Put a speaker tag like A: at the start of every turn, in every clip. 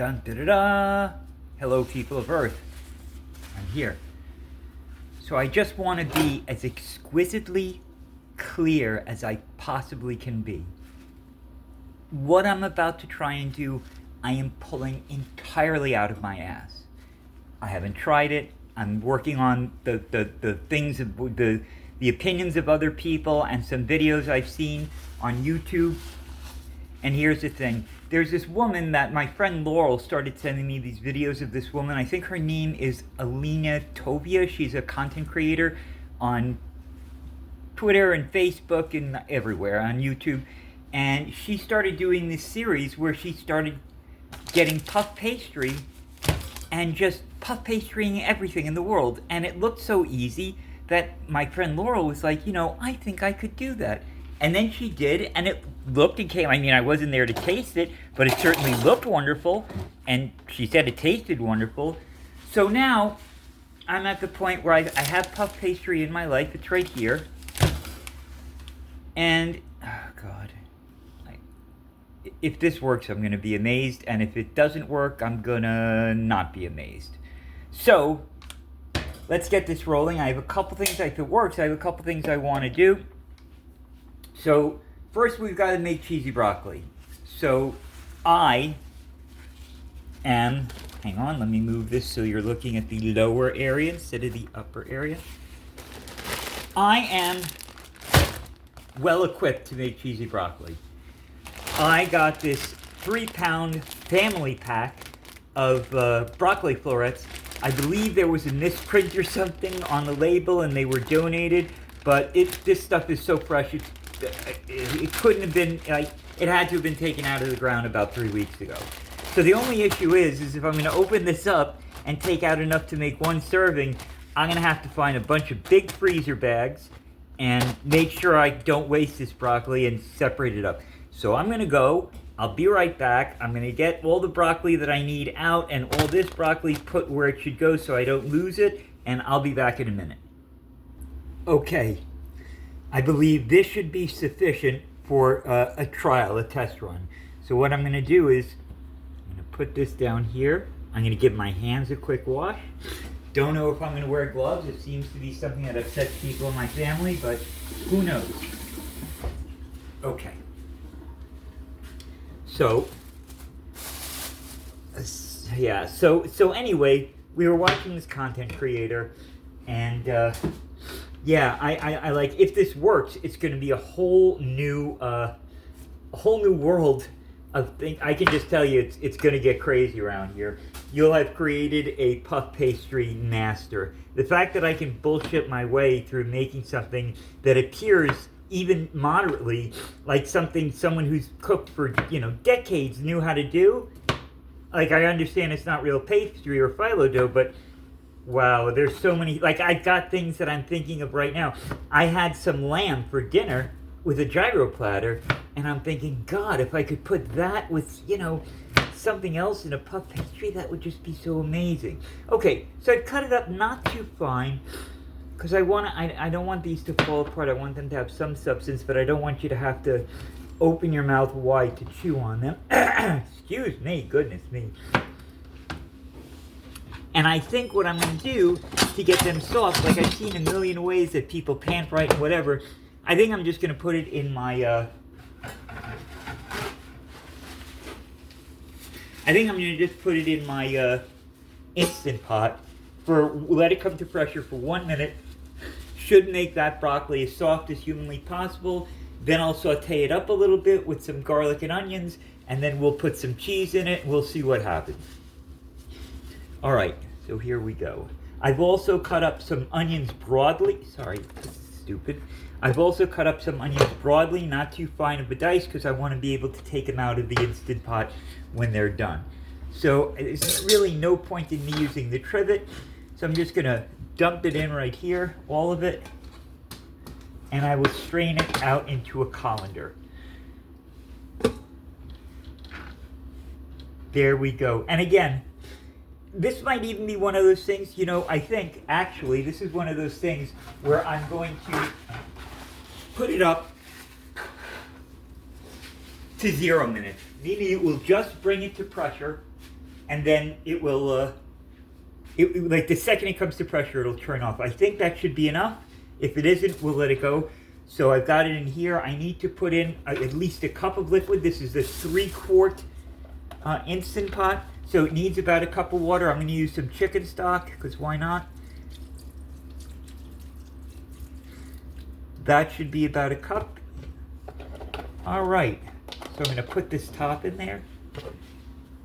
A: Dun, da, da, da. Hello, people of Earth. I'm here. So I just want to be as exquisitely clear as I possibly can be. What I'm about to try and do, I am pulling entirely out of my ass. I haven't tried it. I'm working on the things, the opinions of other people and some videos I've seen on YouTube. And here's the thing. There's this woman that my friend Laurel started sending me these videos of this woman. I think her name is Alina Tovia. She's a content creator on Twitter and Facebook and everywhere, on YouTube. And she started doing this series where she started getting puff pastry and just puff pastrying everything in the world. And it looked so easy that my friend Laurel was like, I think I could do that. And then she did, and it looked and came. I mean, I wasn't there to taste it, but it certainly looked wonderful. And she said it tasted wonderful. So now, I'm at the point where I have puff pastry in my life. It's right here. And, oh God. If this works, I'm going to be amazed. And if it doesn't work, I'm going to not be amazed. So, let's get this rolling. I have a couple things, if it works, I have a couple things I want to do. So, first we've got to make cheesy broccoli. So, I am, hang on, let me move this so you're looking at the lower area instead of the upper area. I am well equipped to make cheesy broccoli. I got this 3-pound family pack of broccoli florets. I believe there was a misprint or something on the label and they were donated, but this stuff is so fresh, it couldn't have been, it had to have been taken out of the ground about 3 weeks ago. So the only issue is if I'm going to open this up and take out enough to make one serving, I'm going to have to find a bunch of big freezer bags and make sure I don't waste this broccoli and separate it up. So I'm going to go, I'll be right back. I'm going to get all the broccoli that I need out and all this broccoli put where it should go so I don't lose it, and I'll be back in a minute. Okay, I believe this should be sufficient for a trial, a test run. So what I'm going to do is, I'm going to put this down here. I'm going to give my hands a quick wash. Don't know if I'm going to wear gloves. It seems to be something that upsets people in my family, but who knows? Okay. So, yeah, so anyway, we were watching this content creator, and yeah, I like, if this works, it's going to be a whole new world of things. I can just tell you, it's going to get crazy around here. You'll have created a puff pastry master. The fact that I can bullshit my way through making something that appears even moderately like someone who's cooked for, decades knew how to do. Like, I understand it's not real pastry or phyllo dough, but wow, there's so many. Like, I've got things that I'm thinking of right now. I had some lamb for dinner with a gyro platter, and I'm thinking, God, if I could put that with, something else in a puff pastry, that would just be so amazing. Okay, so I've cut it up not too fine, because I don't want these to fall apart. I want them to have some substance, but I don't want you to have to open your mouth wide to chew on them. Excuse me, goodness me. And I think what I'm going to do to get them soft, like I've seen a million ways that people pan fry and whatever, I think I'm just going to put it in my, Instant Pot, let it come to pressure for 1 minute. Should make that broccoli as soft as humanly possible. Then I'll saute it up a little bit with some garlic and onions, and then we'll put some cheese in it, and we'll see what happens. All right, so here we go. I've also cut up some onions broadly. Sorry, this is stupid. I've also cut up some onions broadly, not too fine of a dice, because I want to be able to take them out of the Instant Pot when they're done. So there's really no point in me using the trivet, so I'm just going to dump it in right here, all of it, and I will strain it out into a colander. There we go. And again, this might even be one of those things, I think, actually, this is one of those things where I'm going to put it up to 0 minutes, meaning it will just bring it to pressure, and then it will, like the second it comes to pressure, it'll turn off. I think that should be enough. If it isn't, we'll let it go. So I've got it in here. I need to put in at least a cup of liquid. This is a 3-quart Instant Pot. So it needs about a cup of water. I'm going to use some chicken stock, because why not? That should be about a cup. All right. So I'm going to put this top in there.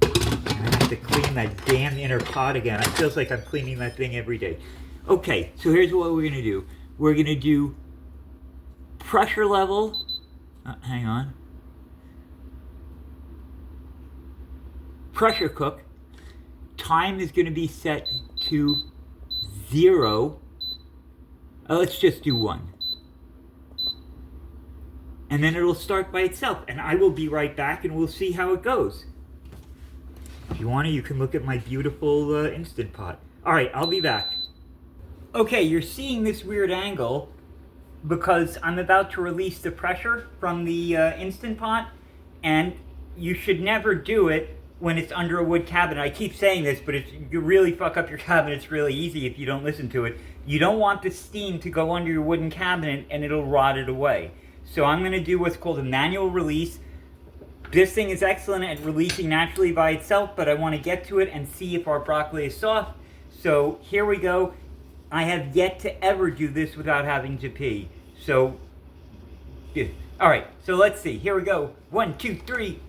A: And I have to clean that damn inner pot again. It feels like I'm cleaning that thing every day. Okay, so here's what we're going to do. We're going to do pressure level. Hang on. Pressure cook. Time is going to be set to 0. Let's just do 1. And then it'll start by itself. And I will be right back and we'll see how it goes. If you want to, you can look at my beautiful Instant Pot. Alright, I'll be back. Okay, you're seeing this weird angle because I'm about to release the pressure from the Instant Pot, and you should never do it when it's under a wood cabinet. I keep saying this, but you really fuck up your cabinet. It's really easy if you don't listen to it. You don't want the steam to go under your wooden cabinet and it'll rot it away. So I'm going to do what's called a manual release. This thing is excellent at releasing naturally by itself, but I want to get to it and see if our broccoli is soft. So here we go. I have yet to ever do this without having to pee. So, yeah. All right, so let's see. Here we go. 1, 2, 3.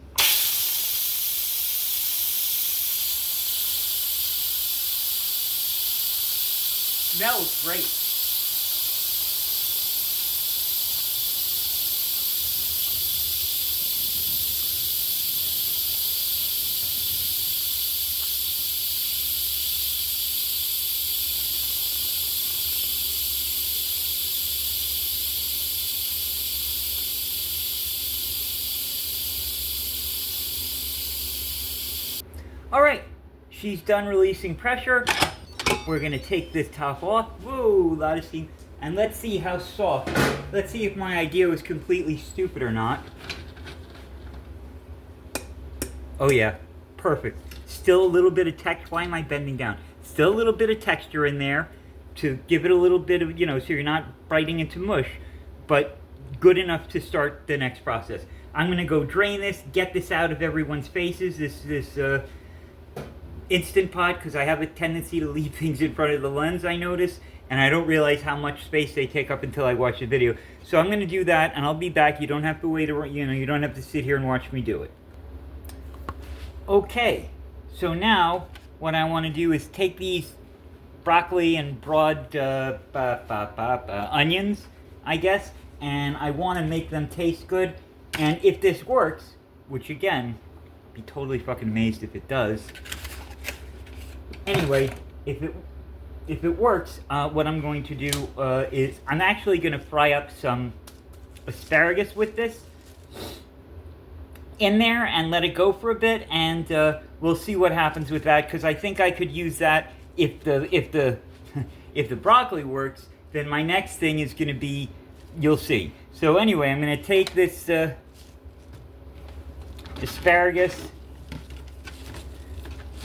A: Smells great. All right, she's done releasing pressure. We're gonna take this top off. Whoa, a lot of steam. And let's see how soft. Let's see if my idea was completely stupid or not. Oh yeah, perfect. Still a little bit of texture. Why am I bending down? Still a little bit of texture in there to give it a little bit of, so you're not biting into mush, but good enough to start the next process. I'm gonna go drain this, get this out of everyone's faces. This Instant Pot, because I have a tendency to leave things in front of the lens, I notice, and I don't realize how much space they take up until I watch the video. So I'm going to do that, and I'll be back. You don't have to wait, you don't have to sit here and watch me do it. Okay, so now what I want to do is take these broccoli and broad onions, I guess, and I want to make them taste good. And if this works, which again, be totally fucking amazed if it does. Anyway, if it works, what I'm going to do is I'm actually going to fry up some asparagus with this in there and let it go for a bit, and we'll see what happens with that, because I think I could use that if the broccoli works. Then my next thing is going to be, you'll see. So anyway, I'm going to take this asparagus.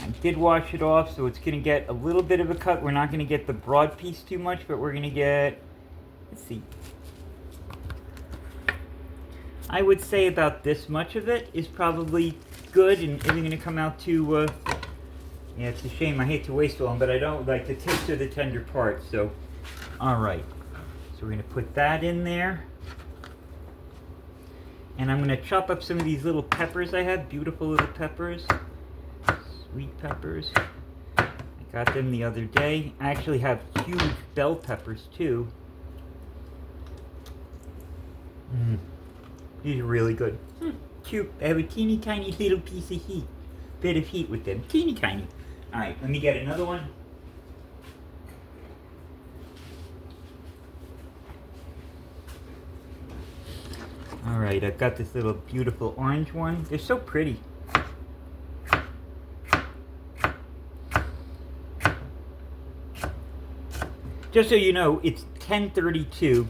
A: I did wash it off, so it's going to get a little bit of a cut. We're not going to get the broad piece too much, but we're going to get, let's see. I would say about this much of it is probably good and isn't going to come out too, yeah, it's a shame. I hate to waste all of them, but I don't like the tips are the tender parts, so, all right. So we're going to put that in there. And I'm going to chop up some of these little peppers I have, beautiful little peppers. Sweet peppers. I got them the other day. I actually have huge bell peppers too. These are really good. Cute. They have a teeny tiny little piece of heat. Bit of heat with them. Teeny tiny. Alright, let me get another one. Alright, I've got this little beautiful orange one. They're so pretty. Just so you know, it's 10:32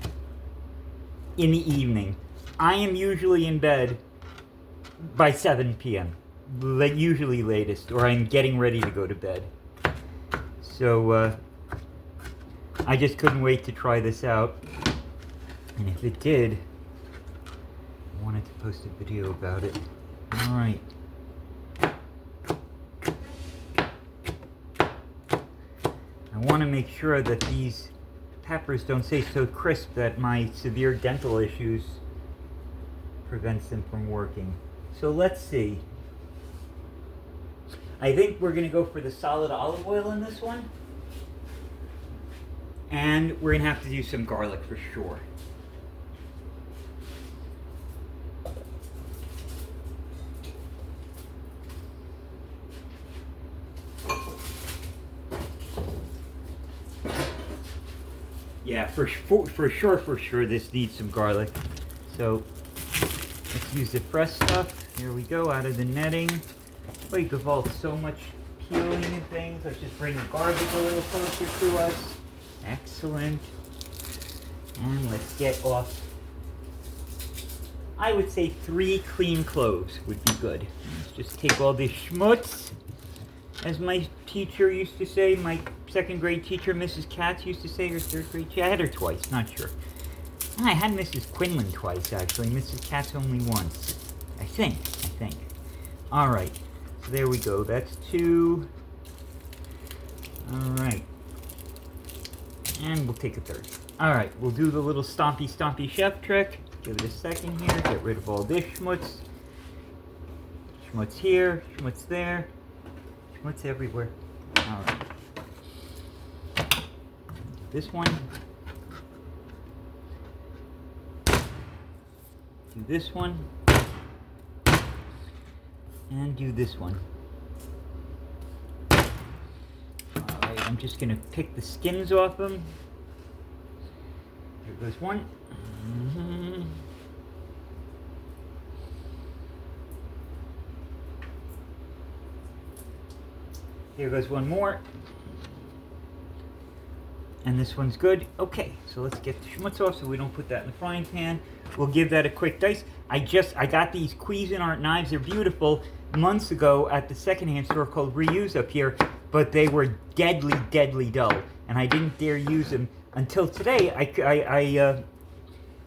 A: in the evening. I am usually in bed by 7 p.m. usually latest, or I'm getting ready to go to bed. So I just couldn't wait to try this out. And if it did, I wanted to post a video about it. All right. I want to make sure that these peppers don't stay so crisp that my severe dental issues prevents them from working. So let's see. I think we're going to go for the solid olive oil in this one. And we're going to have to do some garlic for sure. Yeah, for sure, this needs some garlic. So let's use the fresh stuff. Here we go, out of the netting. Oh, you could vault so much peeling and things. Let's just bring the garbage a little closer to us. Excellent. And let's get off, I would say 3 clean cloves would be good. Let's just take all this schmutz, as my teacher used to say, my 2nd grade teacher, Mrs. Katz, used to say, or 3rd grade teacher. I had her twice, not sure. And I had Mrs. Quinlan twice, actually. Mrs. Katz only once. I think. All right. So there we go. That's 2. All right. And we'll take a 3rd. All right. We'll do the little stompy chef trick. Give it a second here. Get rid of all this schmutz. Schmutz here. Schmutz there. Schmutz everywhere. All right. This one. Do this one. And do this one. Alright, I'm just going to pick the skins off them. Here goes one. Here goes one more. And this one's good. Okay, so let's get the schmutz off so we don't put that in the frying pan. We'll give that a quick dice. I got these Cuisinart knives. They're beautiful. Months ago at the secondhand store called Reuse up here, but they were deadly dull, and I didn't dare use them until today.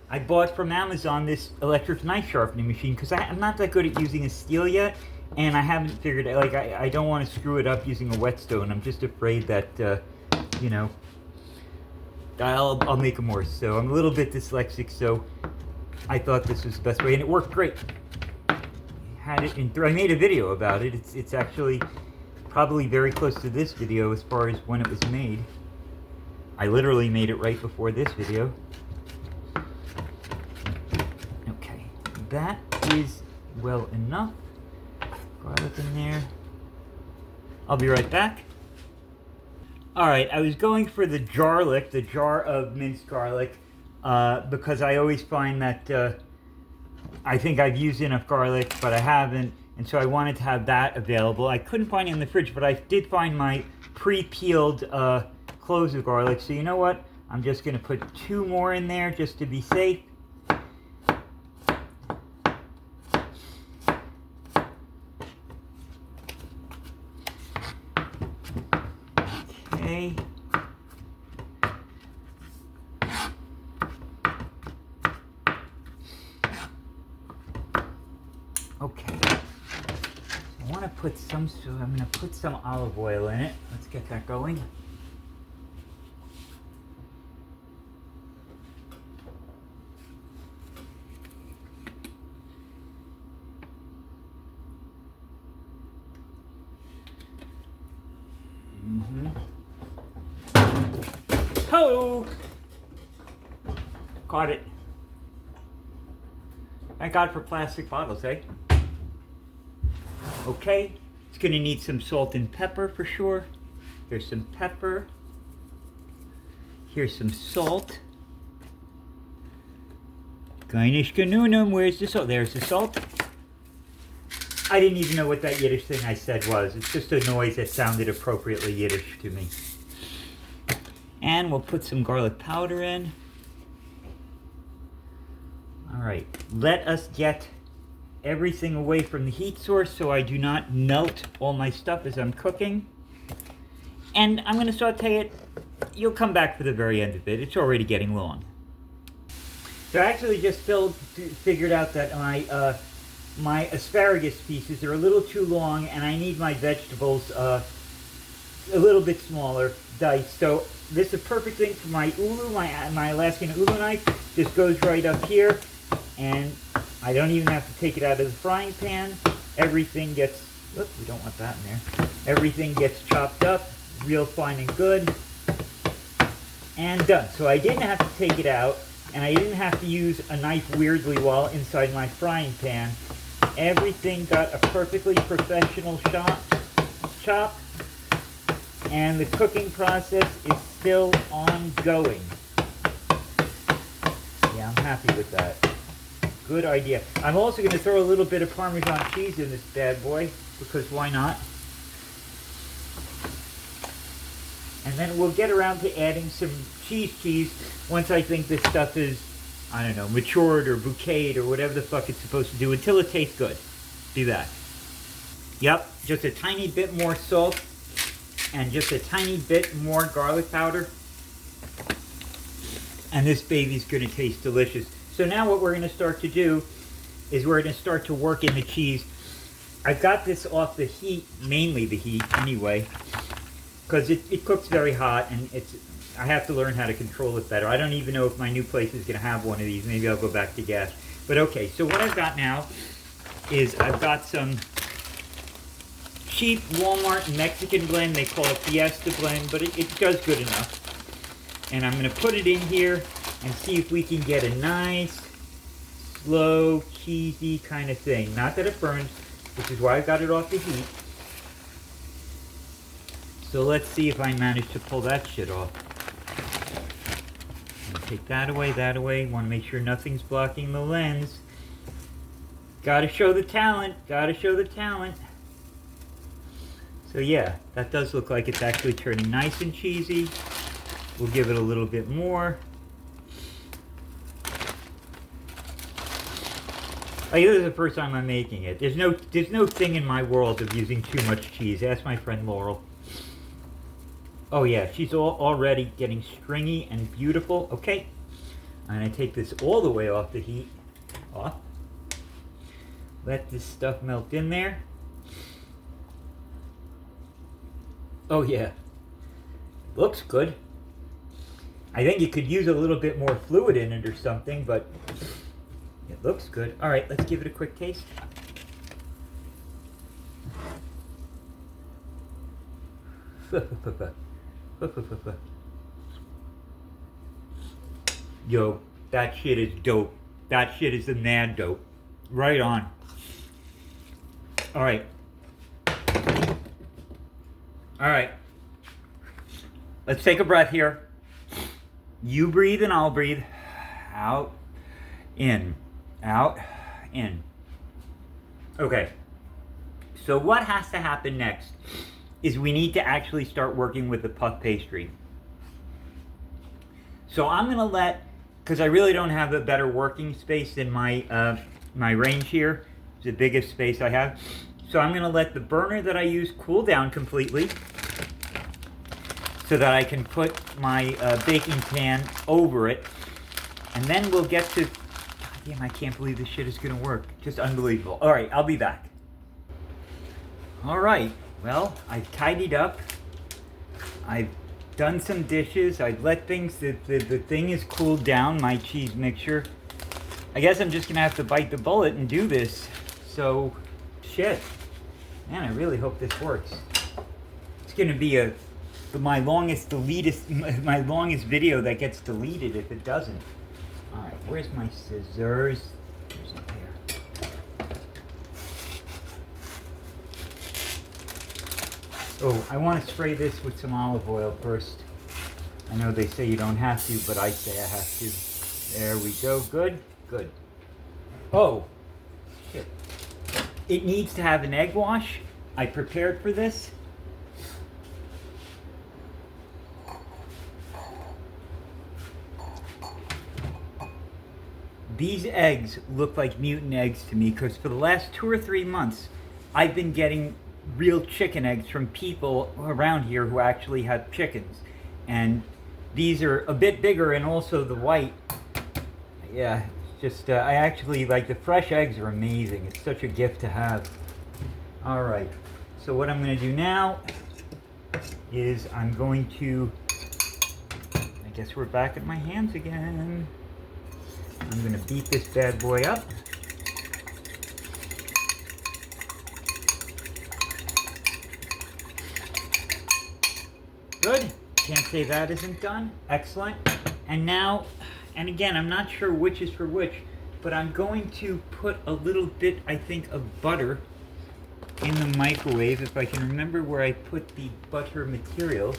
A: I bought from Amazon this electric knife sharpening machine because I'm not that good at using a steel yet, and I haven't figured out, like, I don't want to screw it up using a whetstone. I'm just afraid that you know, I'll make them worse. So I'm a little bit dyslexic, so I thought this was the best way, and it worked great. Had it in. I made a video about it. It's actually probably very close to this video as far as when it was made. I literally made it right before this video. Okay, that is well enough. Garlic in there. I'll be right back. Alright, I was going for the jarlic, the jar of minced garlic, because I always find that I think I've used enough garlic, but I haven't, and so I wanted to have that available. I couldn't find it in the fridge, but I did find my pre-peeled cloves of garlic, so you know what? I'm just going to put 2 more in there just to be safe. Okay. Okay. I want to put some, so I'm going to put some olive oil in it. Let's get that going. Oh! Caught it. Thank God for plastic bottles, eh? Okay, it's gonna need some salt and pepper for sure. Here's some pepper. Here's some salt. Kleinisch Kanunum, where's the salt? There's the salt. I didn't even know what that Yiddish thing I said was. It's just a noise that sounded appropriately Yiddish to me. And we'll put some garlic powder in. All right, let us get everything away from the heat source so I do not melt all my stuff as I'm cooking. And I'm going to saute it. You'll come back for the very end of it. It's already getting long. So I actually just figured out that my asparagus pieces are a little too long, and I need my vegetables a little bit smaller, diced. So this is a perfect thing for my ulu, my Alaskan ulu knife. This goes right up here, and I don't even have to take it out of the frying pan. Everything gets, whoop, we don't want that in there. Everything gets chopped up, real fine and good, and done. So I didn't have to take it out, and I didn't have to use a knife weirdly while inside my frying pan. Everything got a perfectly professional chop, and the cooking process is still ongoing. Yeah, I'm happy with that. Good idea. I'm also going to throw a little bit of Parmesan cheese in this bad boy, because why not? And then we'll get around to adding some cheese once I think this stuff is, I don't know, matured or bouqueted or whatever the fuck it's supposed to do, until it tastes good. Do that. Yep, just a tiny bit more salt and just a tiny bit more garlic powder. And this baby's going to taste delicious. So now what we're going to start to do is we're going to start to work in the cheese. I've got this off the heat, mainly the heat anyway, because it cooks very hot, and I have to learn how to control it better. I don't even know if my new place is going to have one of these. Maybe I'll go back to gas. But okay, so what I've got now is I've got some cheap Walmart Mexican blend. They call it Fiesta blend, but it does good enough. And I'm going to put it in here and see if we can get a nice, slow, cheesy kind of thing. Not that it burns, which is why I got it off the heat. So let's see if I manage to pull that shit off. Take that away. Want to make sure nothing's blocking the lens. Gotta show the talent. So yeah, that does look like it's actually turning nice and cheesy. We'll give it a little bit more. Like, this is the first time I'm making it. There's no thing in my world of using too much cheese. Ask my friend Laurel. Oh yeah, she's already getting stringy and beautiful. Okay, I'm going to take this all the way off the heat. Off. Let this stuff melt in there. Oh yeah, looks good. I think you could use a little bit more fluid in it or something, but it looks good. All right, let's give it a quick taste. Yo, that shit is dope. That shit is the mad dope. Right on. All right. All right. Let's take a breath here. You breathe and I'll breathe. Out, in, out, in. Okay. So what has to happen next is we need to actually start working with the puff pastry. So I'm going to let, because I really don't have a better working space than my my range here. It's the biggest space I have. So I'm going to let the burner that I use cool down completely so that I can put my baking pan over it. And then we'll get to, God damn, I can't believe this shit is going to work. Just unbelievable. All right, I'll be back. All right, well, I've tidied up. I've done some dishes. I've let things, the thing is cooled down, my cheese mixture. I guess I'm just going to have to bite the bullet and do this. So, shit. Man, I really hope this works. It's going to be my longest video that gets deleted if it doesn't. All right, where's my scissors? There's it there. Oh, I want to spray this with some olive oil first. I know they say you don't have to, but I say I have to. There we go. Good, good. Oh, shit. It needs to have an egg wash. I prepared for this. These eggs look like mutant eggs to me because for the last 2 or 3 months, I've been getting real chicken eggs from people around here who actually have chickens. And these are a bit bigger, and also the white. Yeah, it's just, I actually like the fresh eggs are amazing. It's such a gift to have. All right, so what I'm going to do now is I'm going to, I guess we're back at my hands again. I'm going to beat this bad boy up. Good. Can't say that isn't done. Excellent. And now, and again, I'm not sure which is for which, but I'm going to put a little bit, I think, of butter in the microwave, if I can remember where I put the butter material.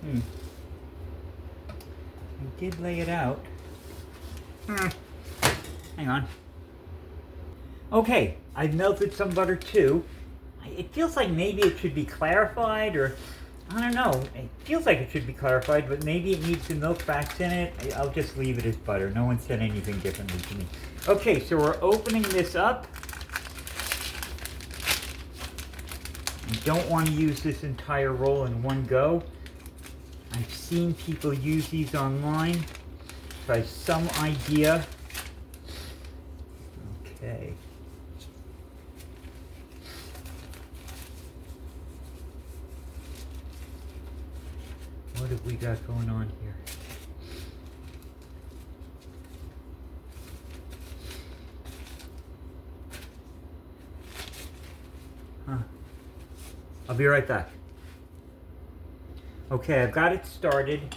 A: I did lay it out. Hang on. Okay, I've melted some butter too. It feels like maybe it should be clarified, or I don't know. It feels like it should be clarified, but maybe it needs some milk fats in it. I'll just leave it as butter. No one said anything differently to me. Okay, so we're opening this up. You don't want to use this entire roll in one go. I've seen people use these online, so I have some idea. Okay. What have we got going on here? I'll be right back. Okay, I've got it started,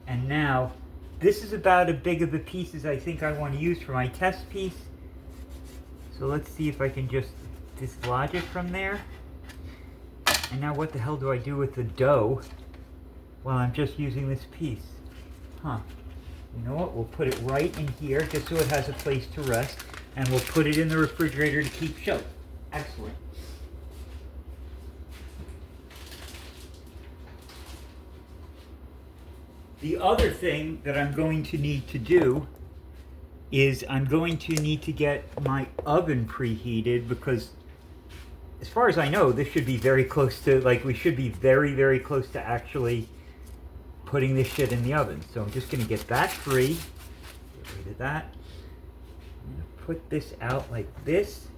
A: and now this is about as big of a piece as I think I want to use for my test piece. So let's see if I can just dislodge it from there. And now what the hell do I do with the dough while I'm just using this piece? You know what? We'll put it right in here just so it has a place to rest, and we'll put it in the refrigerator to keep shut. Excellent. The other thing that I'm going to need to do is I'm going to need to get my oven preheated, because as far as I know, this should be very close to, like, we should be very, very close to actually putting this shit in the oven. So I'm just going to get that free. Get rid of that. I'm going to put this out like this.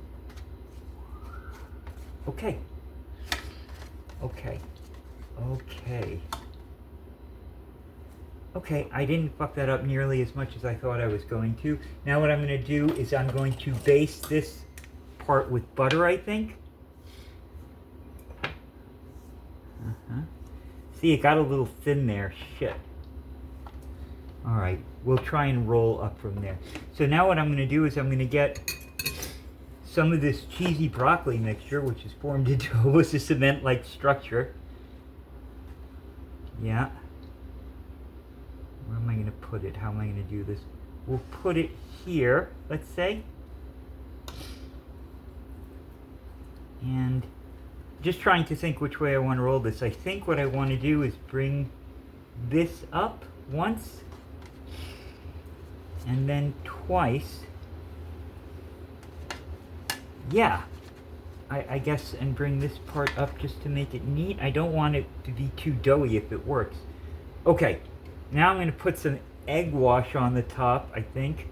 A: Okay. Okay. Okay. Okay, I didn't fuck that up nearly as much as I thought I was going to. Now what I'm going to do is I'm going to baste this part with butter, I think. See, it got a little thin there. Shit. Alright, we'll try and roll up from there. So now what I'm going to do is I'm going to get some of this cheesy broccoli mixture, which is formed into almost a cement-like structure. Yeah. Where am I going to put it? How am I going to do this? We'll put it here, let's say. And just trying to think which way I want to roll this. I think what I want to do is bring this up once and then twice. Yeah, I guess, and bring this part up just to make it neat. I don't want it to be too doughy if it works. Okay, now I'm going to put some egg wash on the top, I think.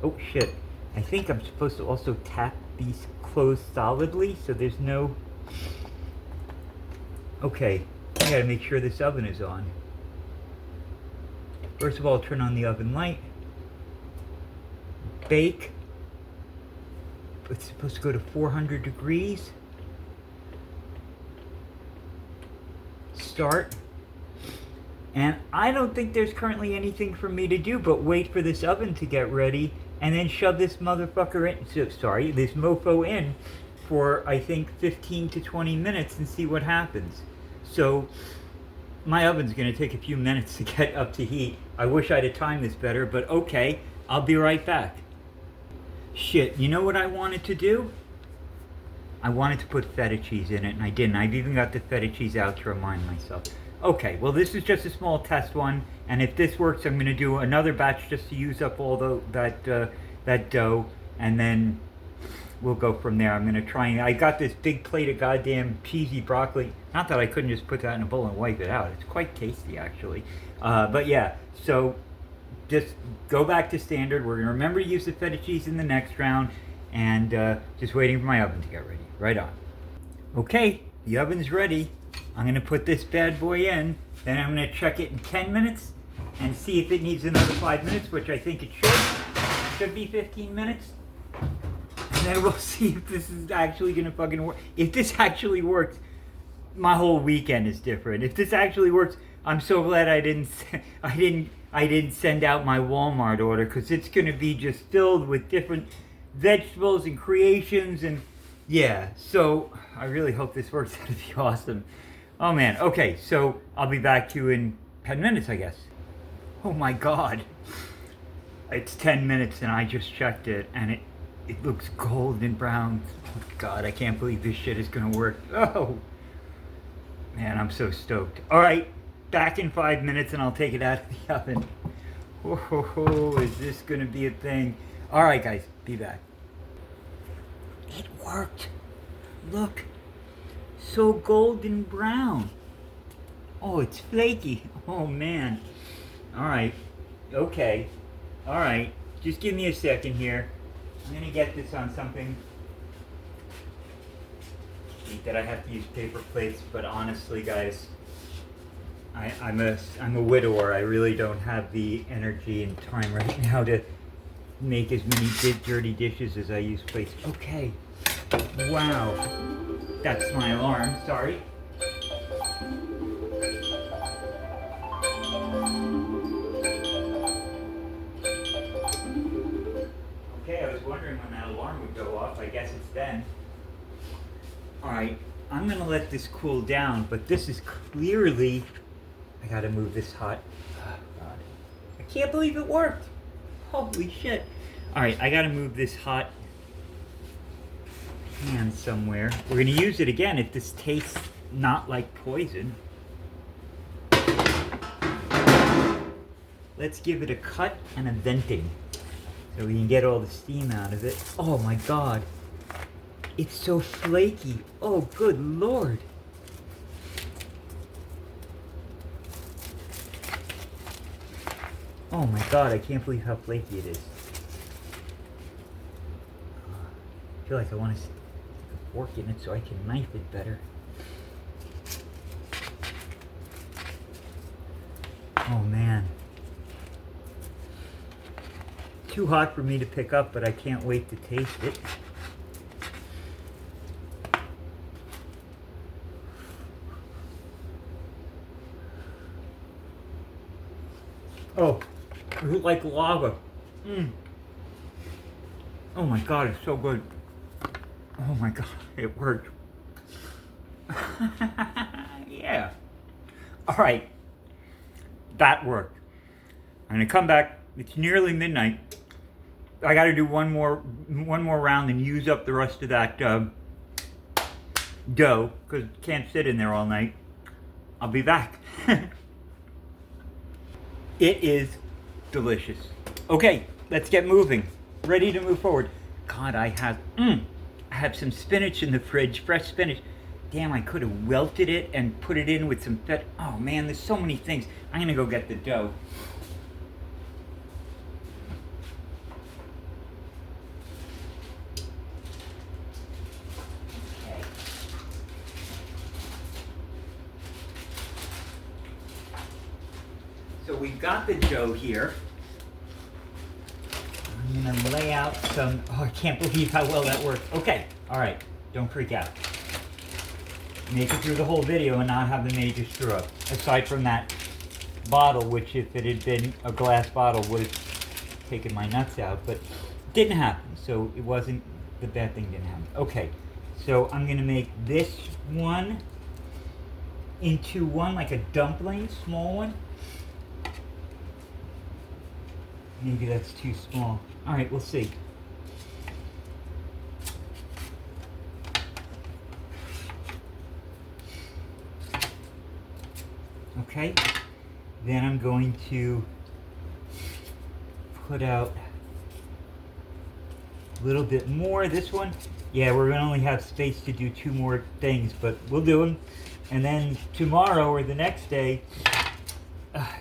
A: Oh shit, I think I'm supposed to also tap these closed solidly so there's no... Okay, I gotta make sure this oven is on. First of all, turn on the oven light. Bake. It's supposed to go to 400 degrees. Start. And I don't think there's currently anything for me to do but wait for this oven to get ready and then shove this motherfucker in, this mofo in for, I think, 15 to 20 minutes and see what happens. So my oven's going to take a few minutes to get up to heat. I wish I'd have timed this better, but okay, I'll be right back. Shit, you know what I wanted to do? I wanted to put feta cheese in it, and I didn't. I've even got the feta cheese out to remind myself. Okay, well this is just a small test one, and if this works, I'm gonna do another batch just to use up all that dough, and then we'll go from there. I'm gonna try and I got this big plate of goddamn cheesy broccoli. Not that I couldn't just put that in a bowl and wipe it out. It's quite tasty actually. But yeah, so just go back to standard. We're gonna remember to use the feta cheese in the next round, and just waiting for my oven to get ready. Right on. Okay, the oven's ready. I'm gonna put this bad boy in, then I'm gonna check it in 10 minutes and see if it needs another 5 minutes, which I think it should. Should be 15 minutes. And then we'll see if this is actually gonna fucking work. If this actually works, my whole weekend is different. If this actually works, I'm so glad I didn't send out my Walmart order, because it's gonna be just filled with different vegetables and creations, and yeah, so I really hope this works. That'd be awesome. Oh man, okay, so I'll be back to you in 10 minutes, I guess. Oh my God. It's 10 minutes and I just checked it, and it looks golden brown. Oh God, I can't believe this shit is gonna work. Oh, man, I'm so stoked. All right, back in 5 minutes and I'll take it out of the oven. Oh, is this gonna be a thing? All right, guys, be back. It worked. Look, so golden brown. Oh, it's flaky. Oh man. All right, okay. All right, just give me a second here. I'm gonna get this on something. Hate that I have to use paper plates, but honestly, guys, I'm a widower. I really don't have the energy and time right now to make as many big dirty dishes as I use plates. Okay. Wow. That's my alarm. Sorry. Okay, I was wondering when that alarm would go off. I guess it's then. Alright, I'm gonna let this cool down, but this is clearly... I gotta move this hot. Oh, God. I can't believe it worked. Holy shit. Alright, I gotta move this hot pan somewhere. We're gonna use it again if this tastes not like poison. Let's give it a cut and a venting so we can get all the steam out of it. Oh my God. It's so flaky. Oh, good Lord. Oh my God, I can't believe how flaky it is. I feel like I want to stick a fork in it so I can knife it better. Oh man. Too hot for me to pick up, but I can't wait to taste it. Oh, it's like lava. Oh my God, it's so good. Oh my God, it worked. Yeah. All right, that worked. I'm gonna come back. It's nearly midnight. I got to do one more round and use up the rest of that dough, because it can't sit in there all night. I'll be back. It is delicious. Okay, let's get moving. Ready to move forward. God, I have some spinach in the fridge, fresh spinach. Damn, I could have welted it and put it in with some feta. Oh man, there's so many things. I'm gonna go get the dough. Okay. So we've got the dough here. I'm gonna lay out some, oh, I can't believe how well that worked. Okay, all right, don't freak out. Make it through the whole video and not have the major screw up. Aside from that bottle, which if it had been a glass bottle would have taken my nuts out, but it didn't happen, so it wasn't, the bad thing didn't happen. Okay, so I'm gonna make this one into one like a dumpling, small one. Maybe that's too small. All right, we'll see. Okay. Then I'm going to put out a little bit more. This one, yeah, we're gonna only have space to do 2 more things, but we'll do them. And then tomorrow or the next day,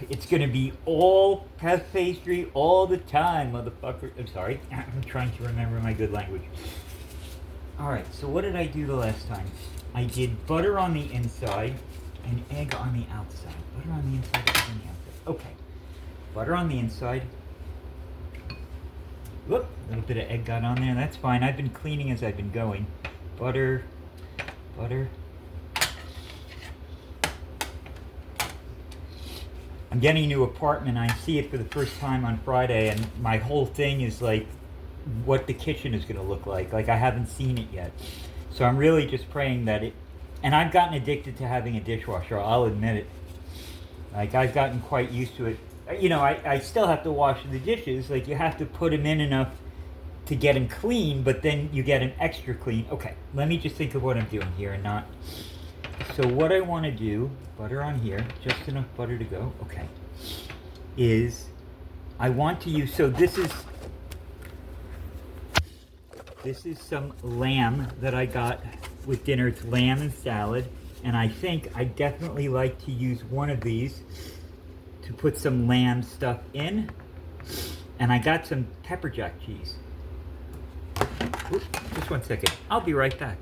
A: it's gonna be all puff pastry all the time, motherfucker. I'm sorry, I'm trying to remember my good language. All right, so what did I do the last time? I did butter on the inside and egg on the outside. Butter on the inside, egg on the outside. Okay, butter on the inside. Whoop, a little bit of egg got on there. That's fine. I've been cleaning as I've been going. Butter, butter. I'm getting a new apartment. I see it for the first time on Friday, and my whole thing is like what the kitchen is going to look like. Like I haven't seen it yet. So I'm really just praying that it... And I've gotten addicted to having a dishwasher. I'll admit it. Like I've gotten quite used to it. You know, I still have to wash the dishes. Like you have to put them in enough to get them clean, but then you get them extra clean. Okay, let me just think of what I'm doing here and not... So what I want to do, butter on here, just enough butter to go, okay, is I want to use... So this is some lamb that I got with dinner. It's lamb and salad, and I think I definitely like to use one of these to put some lamb stuff in. And I got some pepper jack cheese. Oops, just 1 second. I'll be right back.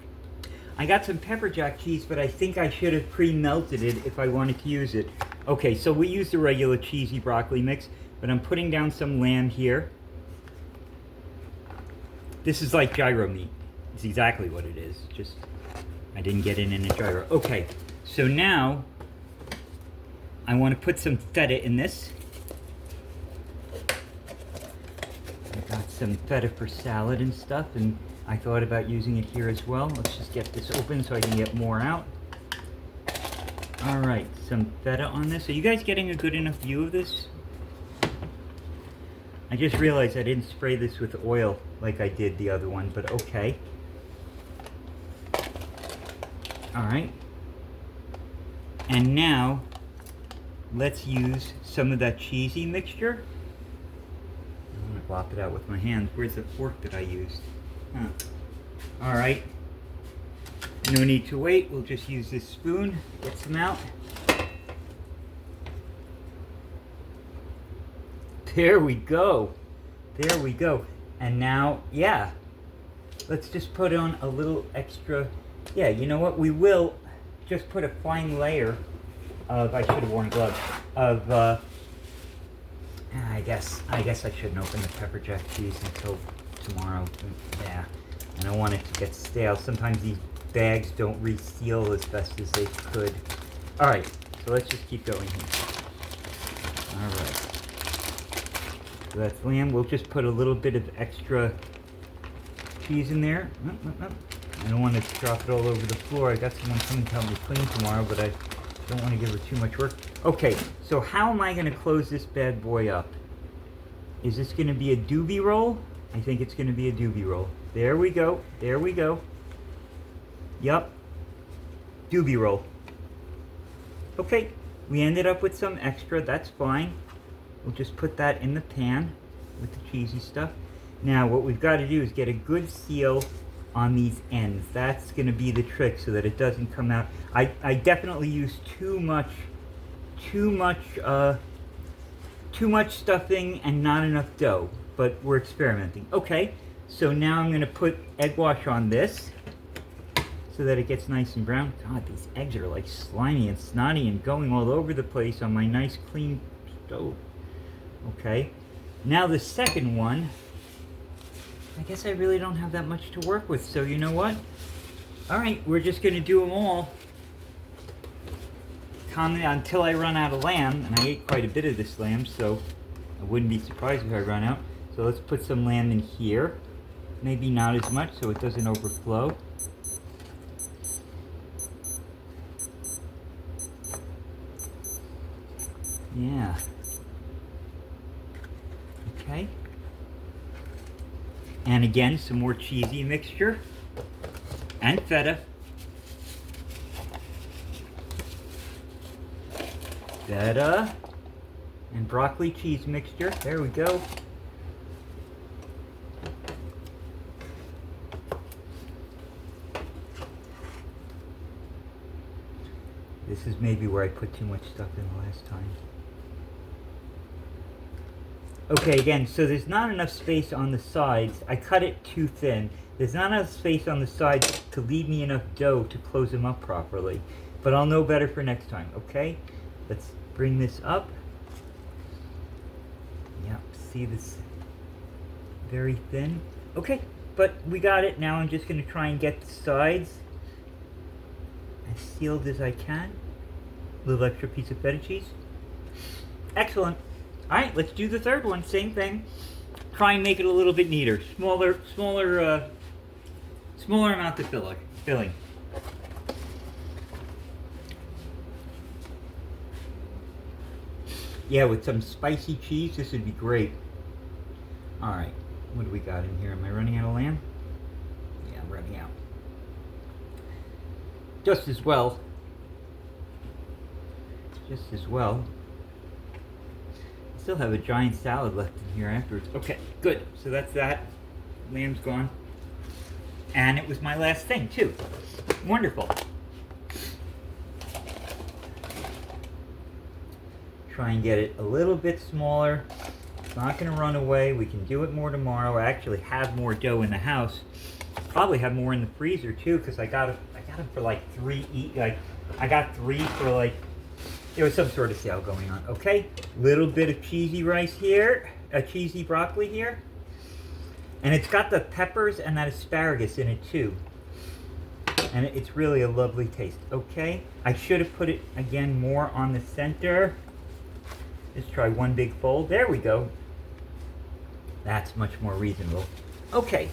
A: I got some pepper jack cheese, but I think I should have pre-melted it if I wanted to use it. Okay, so we use the regular cheesy broccoli mix, but I'm putting down some lamb here. This is like gyro meat. It's exactly what it is. Just, I didn't get it in a gyro. Okay, so now I want to put some feta in this. I got some feta for salad and stuff, and I thought about using it here as well. Let's just get this open so I can get more out. All right, some feta on this. Are you guys getting a good enough view of this? I just realized I didn't spray this with oil like I did the other one, but okay. All right. And now, let's use some of that cheesy mixture. I'm gonna blop it out with my hands. Where's the fork that I used? Huh. All right. No need to wait. We'll just use this spoon. Get some out. There we go. There we go. And now, yeah, let's just put on a little extra. Yeah, you know what? We will just put a fine layer of, I should have worn gloves, of, I guess I shouldn't open the pepper jack cheese until tomorrow. Yeah, I don't want it to get stale. Sometimes these bags don't reseal as best as they could. All right, so let's just keep going here. All right. So that's lamb. We'll just put a little bit of extra cheese in there. I don't want to drop it all over the floor. I got someone coming to help me clean tomorrow, but I don't want to give her too much work. Okay, so how am I going to close this bad boy up? Is this going to be a doobie roll? I think it's going to be a doobie roll. There we go. There we go. Yup. Doobie roll. Okay, we ended up with some extra. That's fine. We'll just put that in the pan with the cheesy stuff. Now what we've got to do is get a good seal on these ends. That's going to be the trick so that it doesn't come out. I definitely use too much stuffing and not enough dough, but we're experimenting. Okay, so now I'm going to put egg wash on this so that it gets nice and brown. God, these eggs are like slimy and snotty and going all over the place on my nice clean stove. Okay, now the second one, I guess I really don't have that much to work with, so you know what? All right, we're just going to do them all until I run out of lamb, and I ate quite a bit of this lamb, so I wouldn't be surprised if I run out. So let's put some lamb in here. Maybe not as much so it doesn't overflow. Yeah. Okay. And again, some more cheesy mixture and feta. feta and broccoli cheese mixture. There we go. This is maybe where I put too much stuff in the last time. Okay, again, so there's not enough space on the sides. I cut it too thin. There's not enough space on the sides to leave me enough dough to close them up properly. But I'll know better for next time, okay? Let's bring this up. Yep, see this? Very thin. Okay, but we got it. Now I'm just going to try and get the sides as sealed as I can. A little extra piece of feta cheese. Excellent. Alright, let's do the third one. Same thing. Try and make it a little bit neater. Smaller amount of filling. Yeah, with some spicy cheese, this would be great. Alright, what do we got in here? Am I running out of lamb? Yeah, I'm running out. Just as well. Still have a giant salad left in here afterwards. Okay, good. So that's that. Lamb's gone. And it was my last thing, too. Wonderful. Try and get it a little bit smaller. It's not going to run away. We can do it more tomorrow. I actually have more dough in the house. Probably have more in the freezer, too, because I got them for like 3 each. I got 3 for like, there was some sort of sale going on. Okay, little bit of cheesy rice here, cheesy broccoli here. And it's got the peppers and that asparagus in it too. And it's really a lovely taste. Okay, I should have put it again more on the center. Let's try one big fold. There we go. That's much more reasonable. Okay,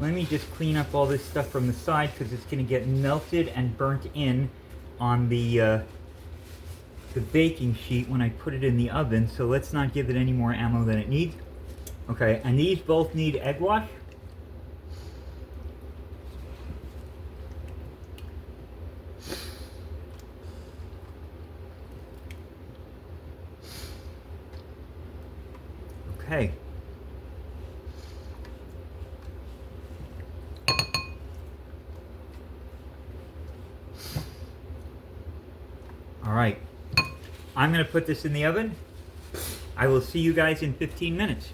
A: let me just clean up all this stuff from the side because it's going to get melted and burnt in on the baking sheet when I put it in the oven. So let's not give it any more ammo than it needs. Okay, and these both need egg wash. Okay. All right. I'm going to put this in the oven. I will see you guys in 15 minutes.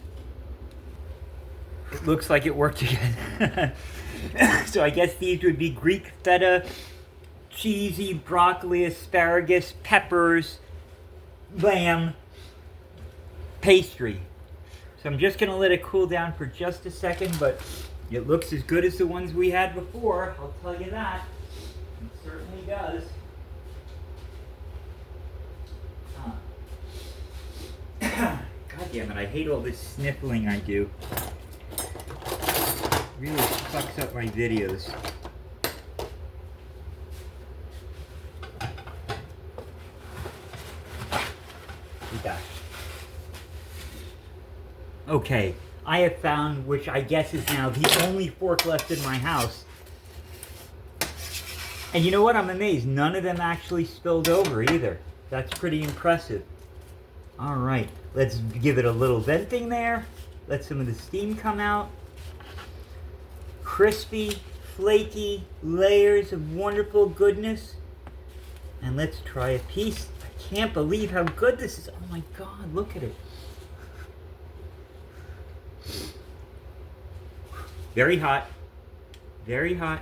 A: It looks like it worked again. So I guess these would be Greek feta, cheesy broccoli, asparagus, peppers, lamb, pastry. So I'm just going to let it cool down for just a second, but it looks as good as the ones we had before. I'll tell you that. It certainly does. God damn it, I hate all this sniffling I do. It really fucks up my videos. Okay, I have found, which I guess is now the only fork left in my house. And you know what? I'm amazed. None of them actually spilled over either. That's pretty impressive. All right, let's give it a little venting there. Let some of the steam come out. Crispy, flaky layers of wonderful goodness. And let's try a piece. I can't believe how good this is. Oh my God, look at it. Very hot. Very hot.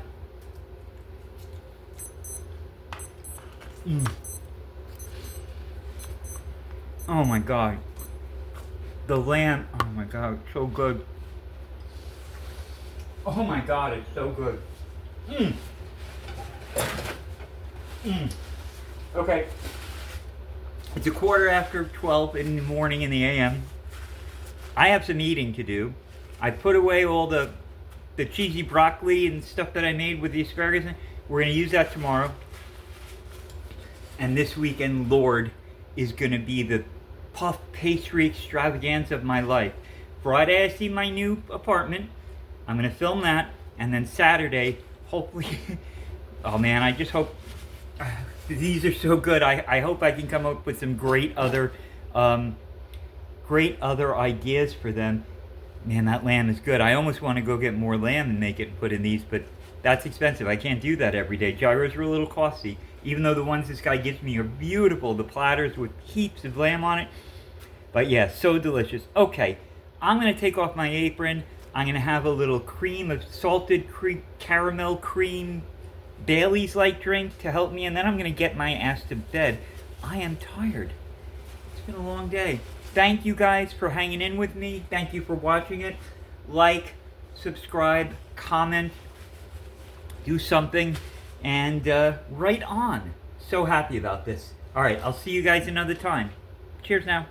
A: Oh my God. The lamb, oh my God, it's so good. Oh my God, it's so good. Okay. It's a 12:15 in the morning in the AM. I have some eating to do. I put away all the cheesy broccoli and stuff that I made with the asparagus. We're going to use that tomorrow. And this weekend, Lord, is going to be the puff pastry extravaganza of my life. Friday, I see my new apartment. I'm going to film that. And then Saturday, hopefully, oh man, I just hope These are so good. I hope I can come up with some great other ideas for them. Man, that lamb is good. I almost want to go get more lamb and make it and put in these, but that's expensive. I can't do that every day. Gyros are a little costly, even though the ones this guy gives me are beautiful. The platters with heaps of lamb on it. But yeah, so delicious. Okay, I'm going to take off my apron. I'm going to have a little cream of salted caramel cream Bailey's-like drink to help me, and then I'm going to get my ass to bed. I am tired. It's been a long day. Thank you guys for hanging in with me. Thank you for watching it. Like, subscribe, comment, do something, and right on. So happy about this. All right, I'll see you guys another time. Cheers now.